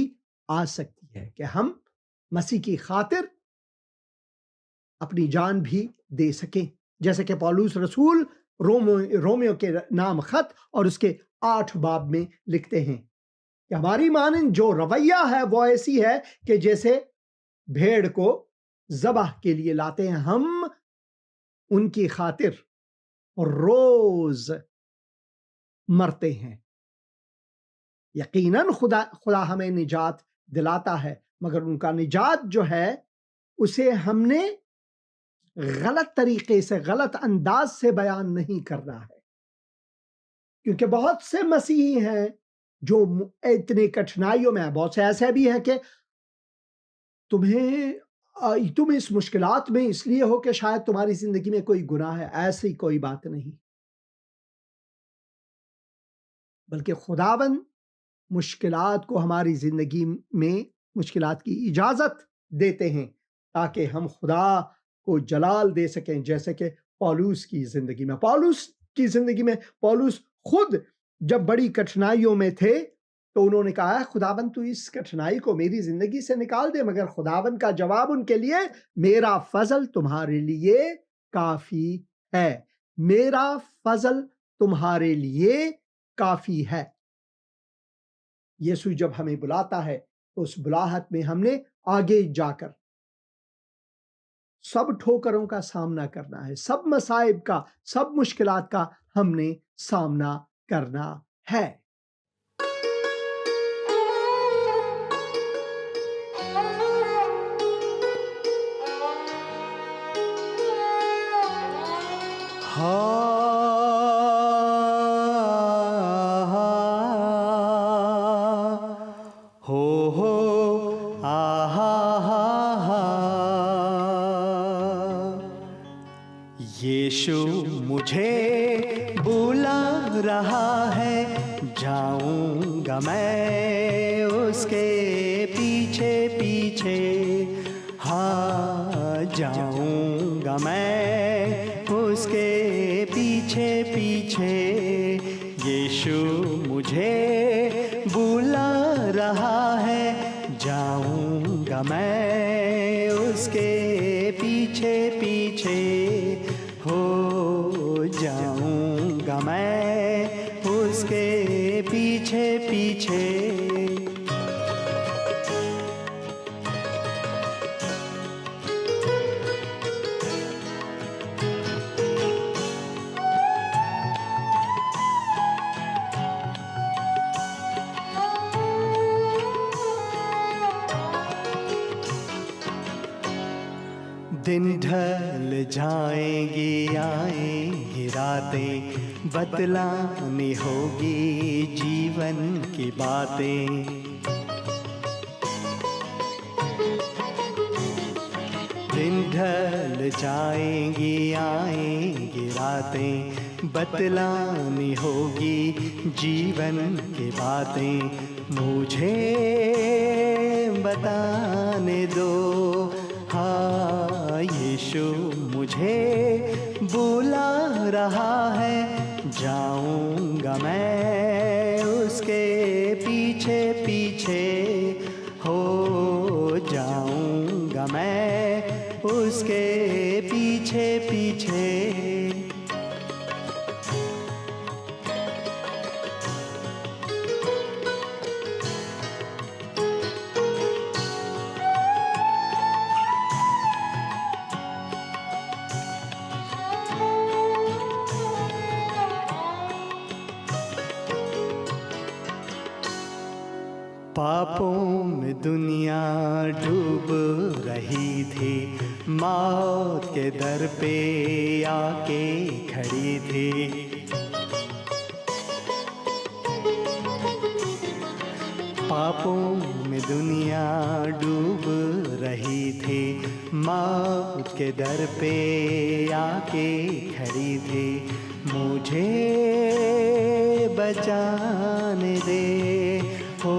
آ سکتی ہے کہ ہم مسیح کی خاطر اپنی جان بھی دے سکیں. جیسے کہ پالوس رسول رومیو کے نام خط اور اس کے 8 باب میں لکھتے ہیں کہ ہماری مانند جو رویہ ہے وہ ایسی ہے کہ جیسے بھیڑ کو ذبح کے لیے لاتے ہیں، ہم ان کی خاطر روز مرتے ہیں. یقیناً خدا ہمیں نجات دلاتا ہے، مگر ان کا نجات جو ہے اسے ہم نے غلط طریقے سے، غلط انداز سے بیان نہیں کرنا ہے. کیونکہ بہت سے مسیحی ہیں جو اتنے کٹھنائیوں میں ہیں. بہت سے ایسے بھی ہیں کہ تم اس مشکلات میں اس لیے ہو کہ شاید تمہاری زندگی میں کوئی گناہ ہے. ایسی کوئی بات نہیں، بلکہ خداوند مشکلات کو ہماری زندگی میں مشکلات کی اجازت دیتے ہیں تاکہ ہم خدا کو جلال دے سکیں. جیسے کہ پالوس کی زندگی میں پالوس خود جب بڑی کٹھنائیوں میں تھے تو انہوں نے کہا خداوند تو اس کٹھنائی کو میری زندگی سے نکال دے، مگر خداوند کا جواب ان کے لیے میرا فضل تمہارے لیے کافی ہے، میرا فضل تمہارے لیے کافی ہے. یسوع جب ہمیں بلاتا ہے تو اس بلاہٹ میں ہم نے آگے جا کر سب ٹھوکروں کا سامنا کرنا ہے، سب مصائب کا، سب مشکلات کا ہم نے سامنا کرنا ہے۔ یشو مجھے بلا رہا ہے، جاؤں گا میں اس کے پیچھے پیچھے، ہاں جاؤں گا میں اس کے پیچھے پیچھے۔ یشو مجھے بلا رہا ہے، جاؤں گا میں اس کے پیچھے پیچھے، ہو جاؤں گا میں اس کے پیچھے پیچھے۔ دن ڈھل جائیں گی، آئیں گی راتیں، بتلانی ہوگی جیون کی باتیں۔ دن ڈھل جائیں گی، آئیں گی راتیں، بتلانی ہوگی جیون کی باتیں۔ مجھے بتانے دو، ہاں یشو مجھے بلا رہا ہے، جاؤں گا میں اس کے پیچھے پیچھے، ہو جاؤں گا میں اس کے پیچھے پیچھے۔ پاپوں میں دنیا ڈوب رہی تھی، موت کے در پہ آ کے کھڑی تھی۔ پاپوں میں دنیا ڈوب رہی تھی، موت کے در پہ آ کے کھڑی تھی۔ مجھے بچانے دے، ہو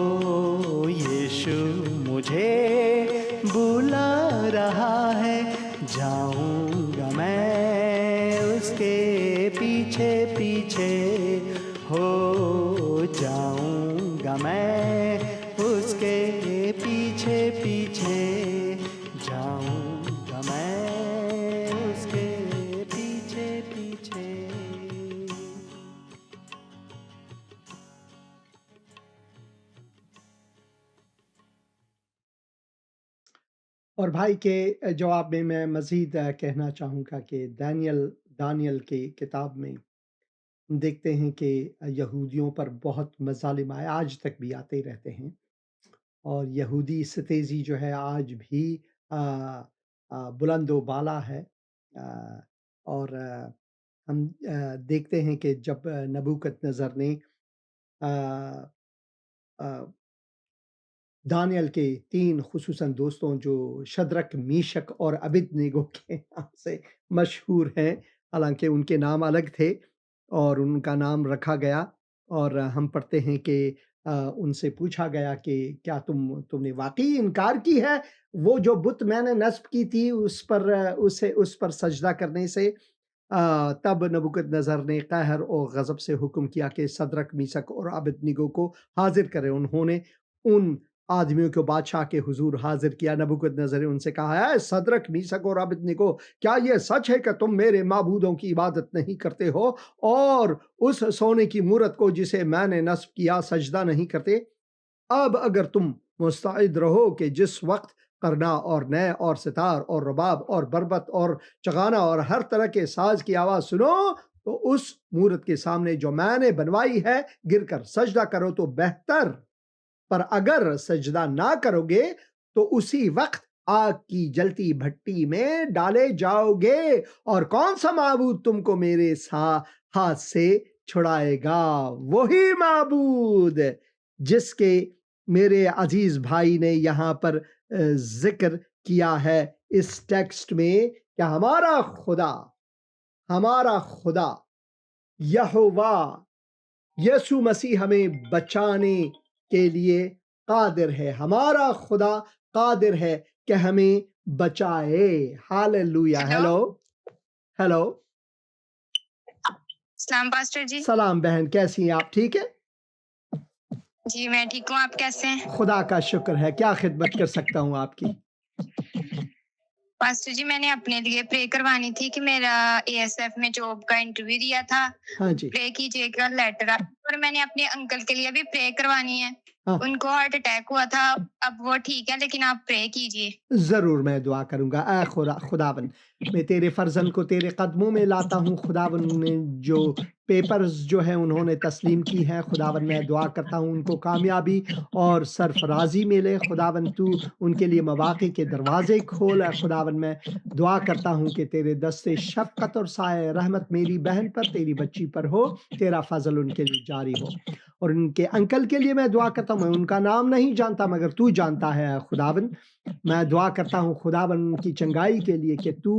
یشو مجھے بلا رہا ہے، جاؤں گا میں اس کے پیچھے پیچھے، ہو جاؤں گا میں اس کے پیچھے پیچھے، جاؤں گا میں اس کے پیچھے پیچھے۔ اور بھائی کے جواب میں مزید کہنا چاہوں گا کہ دانیل کی کتاب میں ہم دیکھتے ہیں کہ یہودیوں پر بہت مظالم آئے، آج تک بھی آتے رہتے ہیں، اور یہودی ستیزی جو ہے آج بھی بلند و بالا ہے۔ اور ہم دیکھتے ہیں کہ جب نبوکت نظر نے دانیل کے 3 خصوصاً دوستوں جو شدرک، میشک اور ابدنیگو کے نام سے مشہور ہیں، حالانکہ ان کے نام الگ تھے اور ان کا نام رکھا گیا، اور ہم پڑھتے ہیں کہ ان سے پوچھا گیا کہ کیا تم نے واقعی انکار کی ہے وہ جو بت میں نے نصب کی تھی اس پر سجدہ کرنے سے؟ تب نبوکت نظر نے قہر اور غضب سے حکم کیا کہ صدرک، میشک اور ابدنیگو کو حاضر کرے۔ انہوں نے ان آدمیوں کو بادشاہ کے حضور حاضر کیا۔ نبوکت نظر نے ان سے کہا، اے صدرک، میشک اور ابدنیگو، کیا یہ سچ ہے کہ تم میرے معبودوں کی عبادت نہیں کرتے ہو اور اس سونے کی مورت کو جسے میں نے نصب کیا سجدہ نہیں کرتے؟ اب اگر تم مستعد رہو کہ جس وقت کرنا اور نئے اور ستار اور رباب اور بربت اور چغانہ اور ہر طرح کے ساز کی آواز سنو تو اس مورت کے سامنے جو میں نے بنوائی ہے گر کر سجدہ کرو تو بہتر، پر اگر سجدہ نہ کرو گے تو اسی وقت آگ کی جلتی بھٹی میں ڈالے جاؤ گے، اور کون سا معبود تم کو میرے ہاتھ سے چھڑائے گا؟ وہی معبود جس کے میرے عزیز بھائی نے یہاں پر ذکر کیا ہے اس ٹیکسٹ میں کہ ہمارا خدا یہوہ یسوع مسیح ہمیں بچانے کے لیے قادر ہے، ہمارا خدا قادر ہے کہ ہمیں بچائے۔ ہاللویا۔ ہیلو سلام پاسٹر جی۔ سلام بہن، کیسی ہیں آپ؟ ٹھیک ہے جی میں ٹھیک ہوں، آپ کیسے ہیں؟ خدا کا شکر ہے۔ کیا خدمت کر سکتا ہوں آپ کی؟ پاسٹر جی میں نے اپنے لیے پرے کروانی تھی کہ میرا اے ایس ایف میں جاب کا انٹرویو دیا تھا، ہاں جی، پرے کیجیے گا لیٹر، اور میں نے اپنے انکل کے لیے بھی پرے کروانی ہے، ہاں ان کو ہارٹ اٹیک ہوا تھا، اب وہ ٹھیک ہے لیکن آپ پرے کیجیے۔ ضرور میں دعا کروں گا۔ اے خداون، میں تیرے فرزند کو تیرے قدموں میں لاتا ہوں خداون، نے جو پیپرز جو ہیں انہوں نے تسلیم کی ہیں خداون، میں دعا کرتا ہوں ان کو کامیابی اور سرفرازی ملے خداون، تو ان کے لیے مواقع کے دروازے کھول۔ اے خداون میں دعا کرتا ہوں کہ تیرے دست شفقت اور سایہ رحمت میری بہن پر، تیری بچی پر ہو، تیرا فضل ان کے لیے جاری ہو۔ اور ان کے انکل کے لیے میں دعا کرتا ہوں، میں ان کا نام نہیں جانتا مگر تو جانتا ہے خداون، میں دعا کرتا ہوں خداون ان کی چنگائی کے لیے کہ تو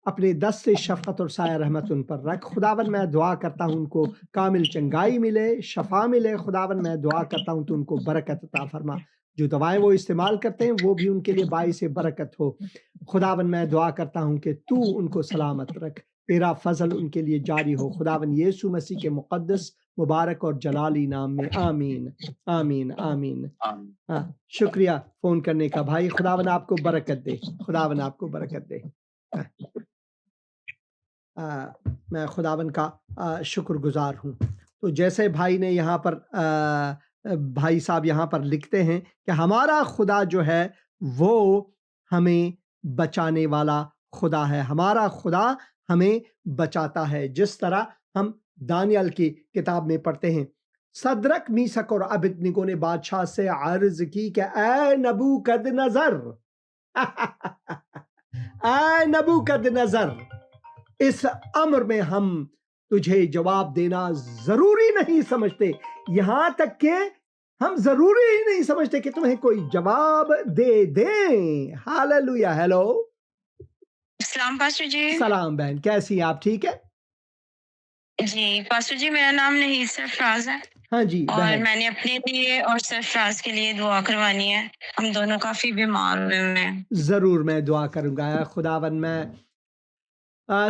اپنے دست شفقت اور سایہ رحمت ان پر رکھ خداون۔ میں دعا کرتا ہوں ان کو کامل چنگائی ملے، شفا ملے خداون۔ میں دعا کرتا ہوں تو ان کو برکت عطا فرما، جو دوائیں وہ استعمال کرتے ہیں وہ بھی ان کے لیے باعث برکت ہو خداون۔ میں دعا کرتا ہوں کہ تو ان کو سلامت رکھ، تیرا فضل ان کے لیے جاری ہو خداون، یسوع مسیح کے مقدس مبارک اور جلالی نام میں، آمین آمین آمین۔ شکریہ فون کرنے کا بھائی، خداون آپ کو برکت دے، خداون آپ کو برکت دے۔ میں خداون کا شکر گزار ہوں۔ تو جیسے بھائی نے یہاں پر بھائی صاحب یہاں پر لکھتے ہیں کہ ہمارا خدا جو ہے وہ ہمیں بچانے والا خدا ہے، ہمارا خدا ہمیں بچاتا ہے، جس طرح ہم دانیال کی کتاب میں پڑھتے ہیں۔ صدرک میثق اور ابدنگو نے بادشاہ سے عرض کی کہ اے نبوکدنضر اے نبوکدنضر، اس امر میں ہم تجھے جواب دینا ضروری نہیں سمجھتے، یہاں تک کہ ہم ضروری ہی نہیں سمجھتے کہ تمہیں کوئی جواب دے دیں۔ ہاللویا۔ ہیلو سلام پاسٹر جی۔ سلام بہن، کیسی ہیں آپ؟ ٹھیک ہے جی پاسٹر جی میرا نام نہیں سرفراز ہے، ہاں جی اور بہن، میں نے اپنے لیے اور سرفراز کے لیے دعا کروانی ہے، ہم دونوں کافی بیمار ہوئے ہوئے ہیں۔ ضرور میں دعا کروں گا۔ اے خداون، میں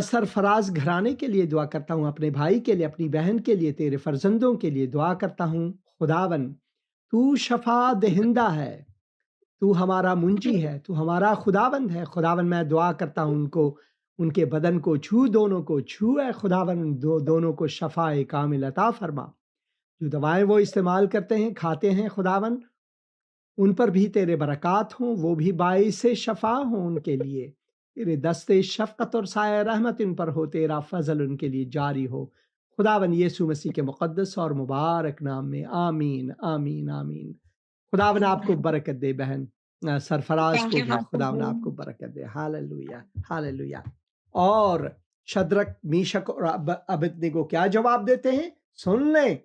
سرفراز گھرانے کے لیے دعا کرتا ہوں، اپنے بھائی کے لیے، اپنی بہن کے لیے، تیرے فرزندوں کے لیے دعا کرتا ہوں خداون۔ تو شفا دہندہ ہے، تو ہمارا منجی ہے، تو ہمارا خداوند ہے خداون۔ میں دعا کرتا ہوں ان کو، ان کے بدن کو چھو، دونوں کو چھو اے خداون، دونوں کو شفا کامل عطا فرما۔ جو دوائیں وہ استعمال کرتے ہیں، کھاتے ہیں خداون، ان پر بھی تیرے برکات ہوں، وہ بھی باعث شفا ہوں ان کے لیے، تیرے دست شفقت اور سایہ رحمت ان پر ہو، تیرا فضل ان کے لیے جاری ہو خداون، یسوع مسیح کے مقدس اور مبارک نام میں، آمین آمین آمین۔ خداون آپ کو برکت دے بہن، سرفراز کو بھی خداون آپ کو برکت دے۔ Hallelujah hallelujah. اور شدرک میشک اور ابدنگو کیا جواب دیتے ہیں؟ سن لیں۔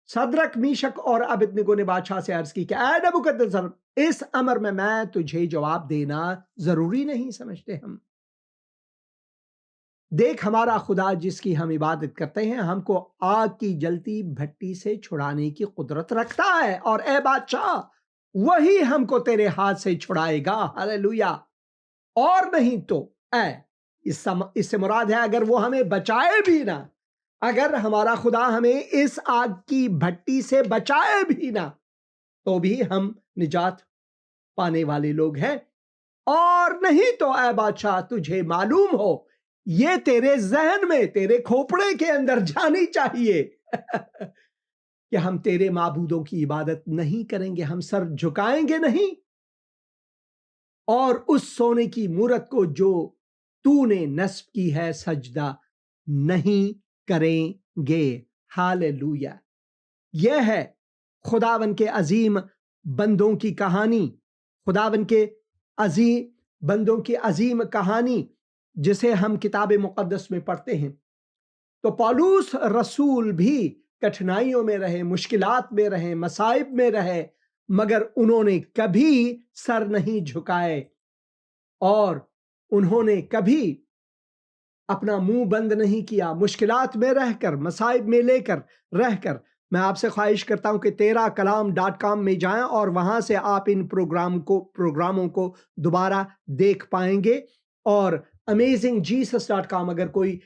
صدرک میشک اور ابدنگو نے بادشاہ سے عرض کی کہ اے نبوکدنضر، اس امر میں تجھے جواب دینا ضروری نہیں سمجھتے ہم۔ دیکھ ہمارا خدا جس کی ہم عبادت کرتے ہیں ہم کو آگ کی جلتی بھٹی سے چھڑانے کی قدرت رکھتا ہے، اور اے بادشاہ وہی ہم کو تیرے ہاتھ سے چھڑائے گا۔ ہاللویا۔ اور نہیں تو اے، اس سے مراد ہے اگر وہ ہمیں بچائے بھی نہ، اگر ہمارا خدا ہمیں اس آگ کی بھٹی سے بچائے بھی نہ، تو بھی ہم نجات پانے والے لوگ ہیں۔ اور نہیں تو اے بادشاہ تجھے معلوم ہو، یہ تیرے ذہن میں، تیرے کھوپڑے کے اندر جانی چاہیے کہ ہم تیرے معبودوں کی عبادت نہیں کریں گے، ہم سر جھکائیں گے نہیں، اور اس سونے کی مورت کو جو تو نے نصب کی ہے سجدہ نہیں کریں گے۔ ہاللویا۔ یہ ہے خداون کے عظیم بندوں کی کہانی، خداون کے عظیم بندوں کی عظیم کہانی جسے ہم کتاب مقدس میں پڑھتے ہیں۔ تو پولس رسول بھی کٹھنائیوں میں رہے، مشکلات میں رہے، مصائب میں رہے، مگر انہوں نے کبھی سر نہیں جھکائے اور انہوں نے کبھی اپنا منہ بند نہیں کیا۔ مشکلات میں رہ کر، مصائب میں رہ کر میں آپ سے خواہش کرتا ہوں کہ teraKalam.com میں جائیں اور وہاں سے آپ ان پروگراموں کو دوبارہ دیکھ پائیں گے۔ اور amazingjesus.com، اگر کوئی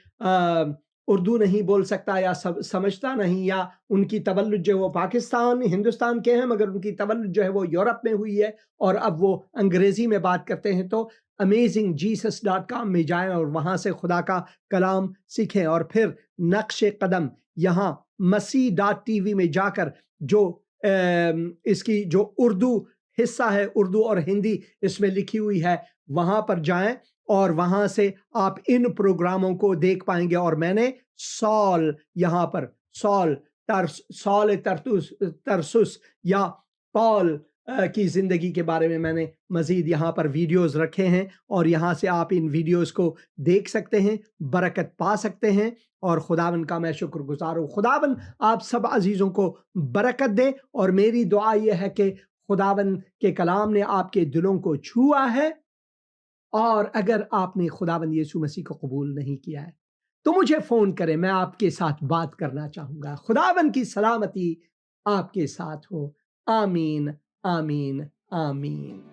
اردو نہیں بول سکتا یا سمجھتا نہیں، یا ان کی تولد جو ہے وہ پاکستان ہندوستان کے ہیں مگر ان کی تولد جو ہے وہ یورپ میں ہوئی ہے اور اب وہ انگریزی میں بات کرتے ہیں، تو amazingjesus.com میں جائیں اور وہاں سے خدا کا کلام سیکھیں۔ اور پھر نقش قدم یہاں مسیح.tv میں جا کر جو اس کی جو اردو حصہ ہے، اردو اور ہندی اس میں لکھی ہوئی ہے، وہاں پر جائیں اور وہاں سے آپ ان پروگراموں کو دیکھ پائیں گے۔ اور میں نے یہاں پر سال ترسس یا پال کی زندگی کے بارے میں نے مزید یہاں پر ویڈیوز رکھے ہیں، اور یہاں سے آپ ان ویڈیوز کو دیکھ سکتے ہیں، برکت پا سکتے ہیں، اور خداون کا میں شکر گزار ہوں۔ خداون آپ سب عزیزوں کو برکت دے، اور میری دعا یہ ہے کہ خداون کے کلام نے آپ کے دلوں کو چھوا ہے، اور اگر آپ نے خداوند یسوع مسیح کو قبول نہیں کیا ہے تو مجھے فون کریں، میں آپ کے ساتھ بات کرنا چاہوں گا۔ خداوند کی سلامتی آپ کے ساتھ ہو۔ آمین، آمین، آمین۔